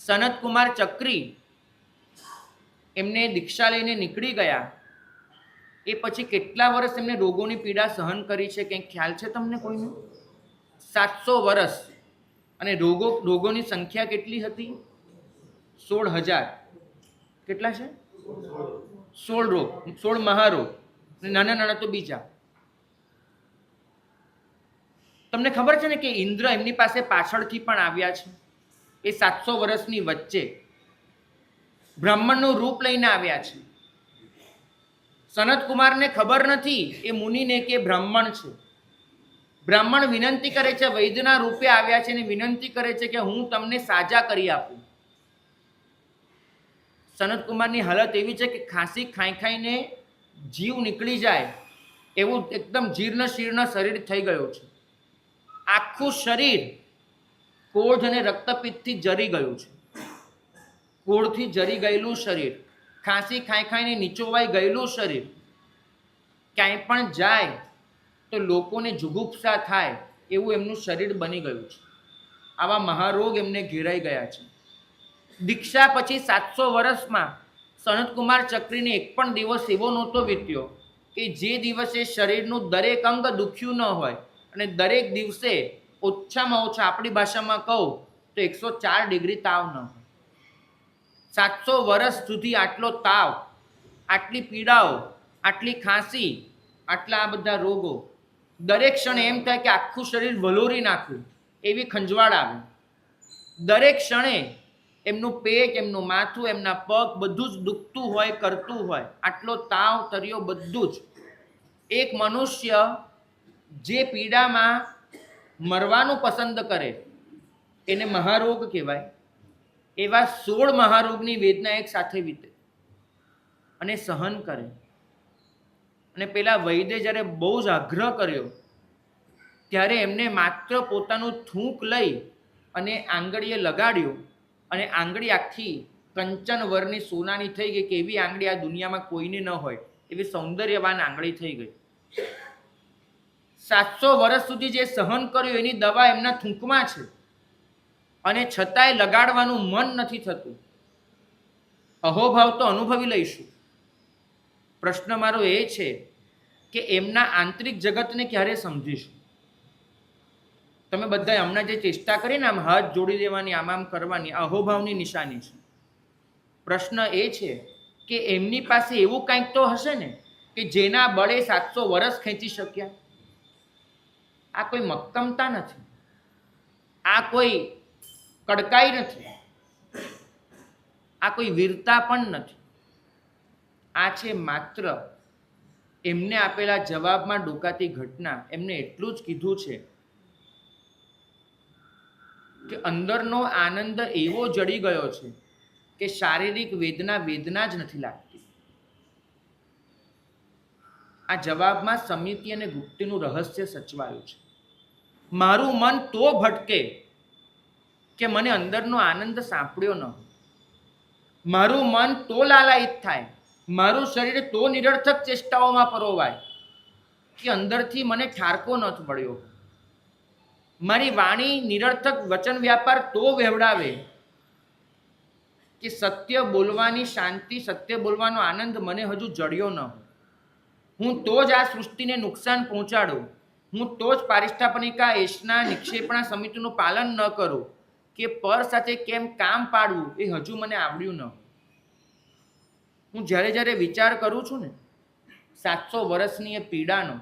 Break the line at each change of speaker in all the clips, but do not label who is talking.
સનતકુમાર ચક્રી એમને દીક્ષા લઈને નીકળી ગયા, એ પછી કેટલા વર્ષ એમને રોગોની પીડા સહન કરી છે, કંઈક ખ્યાલ છે તમને કોઈને? 700 વર્ષ. અને રોગોની સંખ્યા કેટલી હતી? 16,000. કેટલા છે? 16 રોગ, 16 મહારોગ, નાના નાના તો બીજા. તમને ખબર છે ને કે ઇન્દ્ર એમની પાસે પાછળથી પણ આવ્યા છે. એ 700 વર્ષની વચ્ચે બ્રાહ્મણનું રૂપ લઈને આવ્યા છે. સનતકુમારને ખબર નથી એ મુનિને કે બ્રાહ્મણ છે. બ્રાહ્મણ વિનંતી કરે છે, વૈદ્યના રૂપે આવ્યા છે, અને વિનંતી કરે છે કે હું તમને સાજા કરી આપું. સનતકુમારની હાલત એવી છે કે ખાંસી ખાઈ ખાઈને જીવ નીકળી જાય એવું એકદમ જીર્ણ શીર્ણ શરીર થઈ ગયું છે. આખું શરીર કોઢ અને રક્તપિત્તથી જરી ગયું છે. કોઢથી જરી ગયેલું શરીર, ખાંસી ખાઈ ખાઈને નીચોવાઈ ગયેલું શરીર. ક્યાંય પણ જાય તો લોકોને જુગુપ્સા થાય એવું એમનું શરીર બની ગયું છે. આવા મહારોગ એમને ઘેરાઈ ગયા છે. દીક્ષા પછી 700 વર્ષમાં સનતકુમાર ચક્રીને એક પણ દિવસ એવો નહોતો વીત્યો કે જે દિવસે શરીરનું દરેક અંગ દુખ્યું ન હોય, અને દરેક દિવસે ઓછામાં ઓછા આપણી ભાષામાં કહું તો 104 ડિગ્રી તાવ ન હોય. 700 વર્ષ સુધી આટલો તાવ, આટલી પીડાઓ, આટલી ખાંસી, આટલા આ બધા રોગો, દરેક ક્ષણે એમ થાય કે આખું શરીર વલોરી નાખ્યું એવી ખંજવાળ આવે. દરેક ક્ષણે એમનું પેટ, એમનું માથું, એમના પગ બધું જ દુખતું હોય, કરતું હોય. આટલો તાવ તર્યો બધું જ. એક મનુષ્ય જે પીડામાં મરવાનું પસંદ કરે એને મહારોગ કહેવાય. એવા 16 મહારોગની વેદના એક સાથે વીતે અને સહન કરે. અને પેલા વૈદ્ય જ્યારે બહુ જ આગ્રહ કર્યો ત્યારે એમને માત્ર પોતાનું થૂંક લઈ અને આંગળીએ લગાડ્યું, અને આંગળી આખી કંચન વરની સોનાની થઈ ગઈ કે એવી આંગળી આ દુનિયામાં કોઈને ન હોય એવી સૌંદર્યવાન આંગળી થઈ ગઈ. 700 વર્ષ સુધી જે સહન કર્યું એની દવા એમના થૂંકમાં છે, અને છતાંય લગાડવાનું મન નથી થતું. અહોભાવ તો અનુભવી લઈશું. પ્રશ્ન મારો એ છે કે એમના આંતરિક જગતને ક્યારે સમજીશું? તમે બધા હમણાં જે ચેષ્ટા કરીને આમ હાથ જોડી દેવાની, આમ કરવાની, અહોભાવની નિશાની છે. પ્રશ્ન એ છે કે એમની પાસે એવું કંઈક તો હશે ને કે જેના બળે 700 વર્ષ ખેંચી શક્યા. આ કોઈ મક્કમતા નથી, આ કોઈ કડકાઈ નથી, આ કોઈ વીરતા પણ નથી. આ છે માત્ર એમને આપેલા જવાબમાં ડોકાતી ઘટના. એમને એટલું જ કીધું છે કે અંદરનો આનંદ એવો જડી ગયો છે કે શારીરિક વેદના જ નથી લાગતી. આ જવાબમાં સમિતિ અને ગુપ્તીનું રહસ્ય સચવાયું છે. મારું મન તો ભટકે કે મને અંદરનો આનંદ સાંપડ્યો ન. મારું મન તો લાલાયિત થાય, મારું શરીર તો નિરર્થક ચેષ્ટાઓમાં પરોવાય કે અંદરથી મને ઠારકો નથી મળ્યો. મારી વાણી નિરર્થક વચન વ્યાપાર તો વહેવડાવે કે સત્ય બોલવાની શાંતિ, સત્ય બોલવાનો આનંદ મને હજુ જડ્યો ન હોય. હું તો જ આ સૃષ્ટિને નુકસાન પહોંચાડું, હું તો જ પારિષ્ઠાપનિકા એશના નિક્ષેપણા સમિતિનું પાલન ન કરું કે પર સાથે કેમ કામ પાડવું એ હજુ મને આવડ્યું ન હોય. હું જ્યારે જ્યારે વિચાર કરું છું ને 700 વર્ષની એ પીડાનો,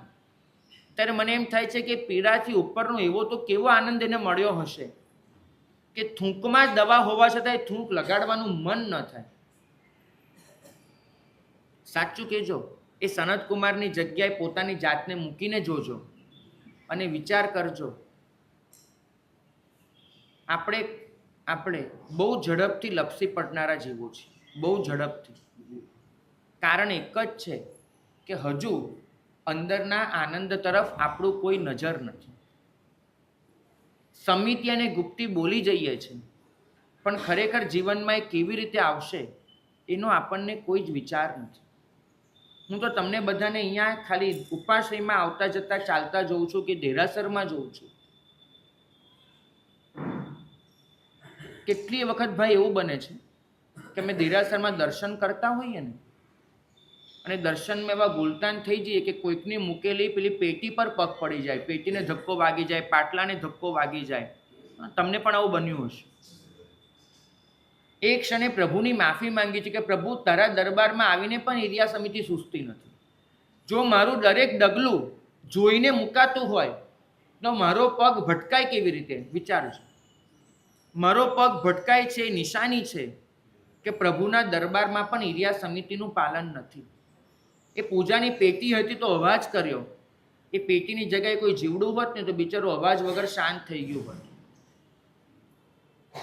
ત્યારે મને એમ થાય છે કે પીડાથી ઉપરનો એવો તો કેવો આનંદ એને મળ્યો હશે કે થૂંકમાં જ દવા હોવા છતાં થૂંક લગાડવાનું મન ન થાય. સાચું કહેજો, એ સનતકુમારની જગ્યાએ પોતાની જાતને મૂકીને જોજો અને વિચાર કરજો. આપણે બહુ ઝડપથી લપસી પડનારા જીવો છીએ, બહુ ઝડપથી. કારણ એક જ છે કે હજુ અંદરના આનંદ તરફ આપણું કોઈ નજર નથી. સમિતિ અને ગુપ્તી બોલી જઈએ છે, પણ ખરેખર જીવનમાં એ કેવી રીતે આવશે એનો આપણને કોઈ જ વિચાર નથી. હું તો તમને બધાને અહીંયા ખાલી ઉપાશ્રયમાં આવતા જતા ચાલતા જોઉં છું કે દેરાસરમાં જોઉં છું. કેટલી વખત ભાઈ એવું બને છે કે અમે દેરાસરમાં દર્શન કરતા હોઈએ ને અને દર્શનમાં એવા ગુલતાન થઈ જઈએ કે કોઈકની મૂકેલી પેલી પેટી પર પગ પડી જાય, પેટીને ધક્કો વાગી જાય, પાટલાને ધક્કો વાગી જાય. તમને પણ આવું બન્યું હશે. એક ક્ષણે પ્રભુની માફી માંગી છે કે પ્રભુ તારા દરબારમાં આવીને પણ એરિયા સમિતિ સૂઝતી નથી. જો મારું દરેક ડગલું જોઈને મુકાતું હોય તો મારો પગ ભટકાય કેવી રીતે? વિચારજો. મારો પગ ભટકાય છે નિશાની છે કે પ્રભુના દરબારમાં પણ એરિયા સમિતિનું પાલન નથી. એ પૂજાની પેટી હતી તો અવાજ કર્યો, એ પેટીની જગ્યાએ કોઈ જીવડું હોત ને તો બિચારો અવાજ વગર શાંત થઈ ગયું હોત.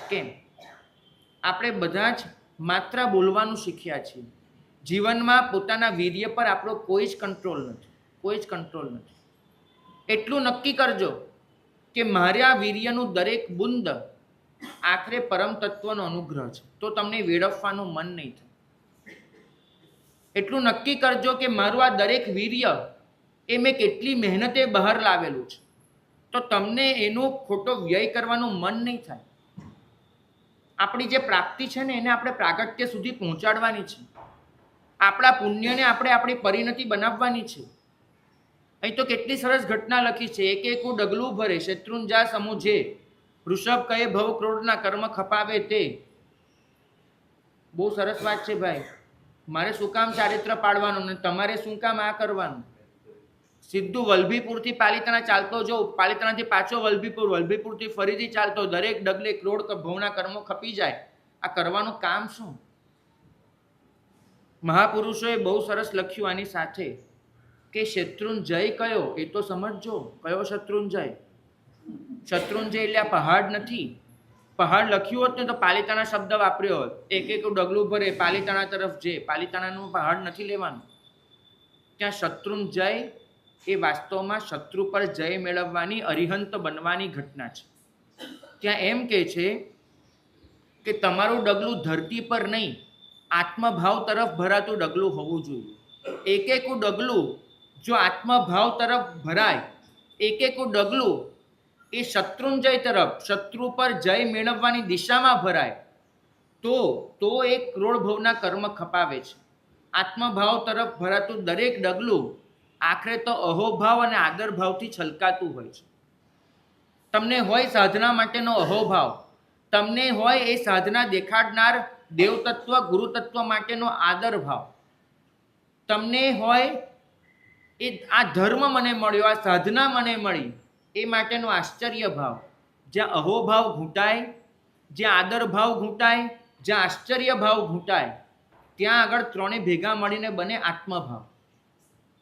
કેમ? આપણે બધા જ માત્ર બોલવાનું શીખ્યા છીએ. જીવનમાં પોતાના વીર્ય પર આપણો કોઈ જ કંટ્રોલ નથી, કોઈ જ કંટ્રોલ નથી. એટલું નક્કી કરજો કે મારા વીર્યનું દરેક બુંદ આખરે પરમ તત્વનો અનુગ્રહ છે, તો તમને વેડફવાનું મન નહીં થાય. એટલું નક્કી કરજો કે મારું આ દરેક વીર્ય એ મેં કેટલી મહેનતે બહાર લાવેલું છે, તો તમને એનો ખોટો વ્યય કરવાનું મન નહીં થાય. આપણી જે પ્રાપ્તિ છે ને એને આપણે પ્રાગટ્ય સુધી પહોંચાડવાની છે. આપણા પુણ્યને આપણે આપણી પરિણતિ બનાવવાની છે. અહીં તો કેટલી સરસ ઘટના લખી છે. એક એક ડગલું ભરે શત્રુંજા સમૂજે, વૃષભ કહે ભવ ક્રોડના કર્મ ખપાવે તે. બહુ સરસ વાત છે ભાઈ. મારે શું કામ ચારિત્ર પાડવાનું ને તમારે શું કામ આ કરવાનું? સીધું વલભીપુરથી પાલિતાણા ચાલતો જાઉં, પાલિતાણાથી પાછો વલભીપુર, વલભીપુરથી ફરીથી ચાલતો, દરેક ડગલે ક્રોડ ભવના કર્મો ખપી જાય. આ કરવાનું કામ શું? મહાપુરુષોએ બહુ સરસ લખ્યું આની સાથે કે શત્રુંજય કયો એ તો સમજજો. કયો શત્રુંજય? શત્રુંજય એટલે આ પહાડ નથી. પહાડ લખ્યું હોત ને તો પાલિતાણા શબ્દ વાપર્યો હોત. એક એક ડગલું ભરે પાલિતાણા તરફ જે, પાલિતાણાનું પહાડ નથી લેવાનું. ત્યાં શત્રુંજય એ વાસ્તવમાં શત્રુ પર જય મેળવવાની, અરિહંત બનવાની ઘટના છે. ત્યાં એમ કહે છે કે તમારું ડગલું ધરતી પર નહીં, આત્મભાવ તરફ ભરાતું ડગલું હોવું જોઈએ. એક એક ડગલું જો આત્મભાવ તરફ ભરાય, એક એક ડગલું એ શત્રુંજય તરફ, શત્રુ પર જય મેળવવાની દિશામાં ભરાય, તો એ ક્રોડ ભવના કર્મ ખપાવે છે. આત્મભાવ તરફ ભરાતું દરેક ડગલું આખરે તો અહોભાવ અને આદરભાવથી છલકાતું હોય છે. તમને હોય સાધના માટેનો અહોભાવ, તમને હોય એ સાધના દેખાડનાર દેવતત્વ ગુરુતત્વ માટેનો આદર ભાવ, તમને હોય એ આ ધર્મ મને મળ્યો, આ સાધના મને મળી એ માટેનો આશ્ચર્ય ભાવ. જ્યાં અહોભાવ ઘૂંટાય, જ્યાં આદર ભાવ ઘૂંટાય, જ્યાં આશ્ચર્ય ભાવ ઘૂંટાય, ત્યાં આગળ ત્રણે ભેગા મળીને બને આત્મભાવ.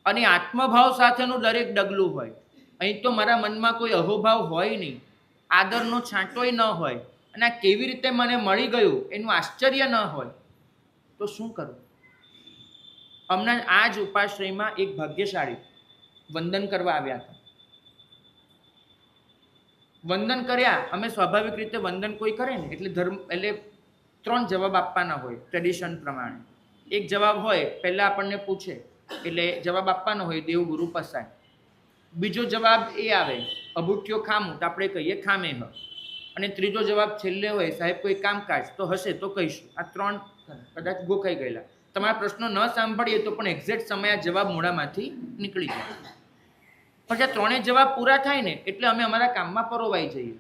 અને આત્મભાવ સાથેનું દરેક ડગલું હોય. અહીં તો મારા મનમાં કોઈ અહોભાવ હોય નહીં, આદરનો છાંટોય ન હોય, અને આ કેવી રીતે મને મળી ગયું એનું આશ્ચર્ય ન હોય, તો શું કરવું? હમણાં આ જ ઉપાશ્રયમાં એક ભાગ્યશાળી વંદન કરવા આવ્યા હતા. વંદન કર્યા, અમે સ્વાભાવિક રીતે વંદન કોઈ કરે ને એટલે એટલે 3 જવાબ આપવાના હોય ટ્રેડિશન પ્રમાણે. એક જવાબ હોય પહેલાં આપણને પૂછે એટલે જવાબ આપવાનો હોય દેવ ગુરુ પસાય. બીજો જવાબ એ આવે અભૂઠ્યો ખામું તો આપણે કહીએ ખામે હ. અને ત્રીજો જવાબ છેલ્લે હોય સાહેબ કોઈ કામકાજ તો હશે તો કહીશું. આ 3 કદાચ ગોખાઈ ગયેલા. તમારા પ્રશ્નો ન સાંભળીએ તો પણ એક્ઝેક્ટ સમય આ જવાબ મોઢામાંથી નીકળી જાય. પછી આ 3 જવાબ પૂરા થાય ને એટલે અમે અમારા કામમાં પરોવાઈ જઈએ.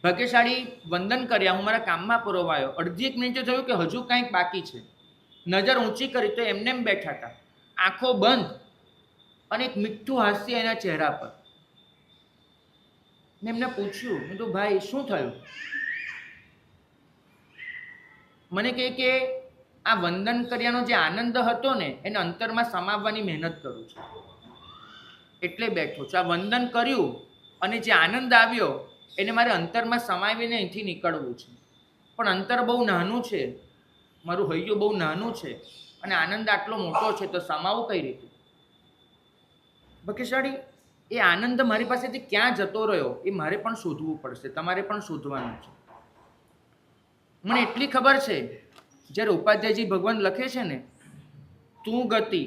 ભાગ્યશાળી વંદન કર્યા, હું મારા કામમાં પરોવાયો. અડધી 1 મિનિટે થયું કે હજુ કાંઈક બાકી છે. નજર ઊંચી કરી તો એમને એમ બેઠા હતા, આંખો બંધ અને એક મીઠું હાસ્ય એના ચહેરા પર. મેં એમને પૂછ્યું, મેં તો ભાઈ શું થયું? મને કહે કે આ વંદન કર્યાનો જે આનંદ હતો ને એને અંતરમાં સમાવવાની મહેનત કરું છું એટલે બેઠો છું. આ વંદન કર્યું અને જે આનંદ આવ્યો એને મારે અંતરમાં સમાવીને અહીંથી નીકળવું છે. પણ અંતર બહુ નાનું છે, મારું હૈયું બહુ નાનું છે અને આનંદ આટલો મોટો છે, તો સમાવું કઈ રીતે? ભાગ્યશાળી એ આનંદ મારી પાસેથી ક્યાં જતો રહ્યો એ મારે પણ શોધવું પડશે, તમારે પણ શોધવાનું છે. મને એટલી ખબર છે જ્યારે ઉપાધ્યાયજી ભગવાન લખે છે ને તું ગતિ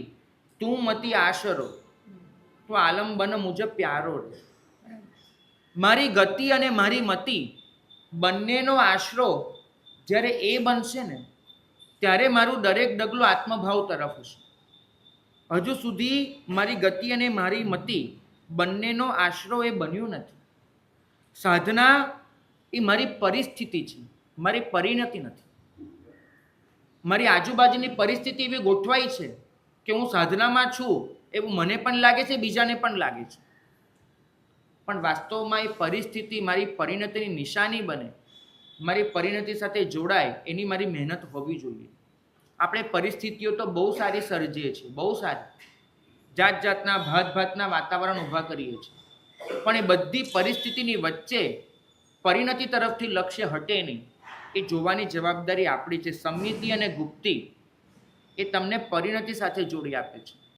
તું મતિ આશરો તો આલંબન મુજબ પ્યારો રે. મારી ગતિ અને મારી મતિ બંનેનો આશરો જ્યારે એ બનશે ને ત્યારે મારું દરેક ડગલું આત્મભાવ તરફ હશે. હજુ સુધી મારી ગતિ અને મારી મતિ બંનેનો આશરો એ બન્યું નથી. સાધના એ મારી પરિસ્થિતિ છે, મારી પરિણતિ નથી. મારી આજુબાજુની પરિસ્થિતિ એવી ગોઠવાઈ છે કે હું સાધનામાં છું એવું મને પણ લાગે છે, બીજાને પણ લાગે છે. પણ વાસ્તવમાં એ પરિસ્થિતિ મારી પરિણતિની નિશાની બને, મારી પરિણતિ સાથે જોડાય, એની મારી મહેનત હોવી જોઈએ. આપણે પરિસ્થિતિઓ તો બહુ સારી સર્જીએ છીએ, બહુ સારી, જાત જાતના ભાતના વાતાવરણ ઊભા કરીએ છીએ, પણ એ બધી પરિસ્થિતિની વચ્ચે પરિણતિ તરફથી લક્ષ્ય હટે નહીં, એ જોવાની જવાબદારી આપણી છે. સમિતિ અને ગુપ્તિ એ તમને પરિણતિ સાથે જોડી આપે છે.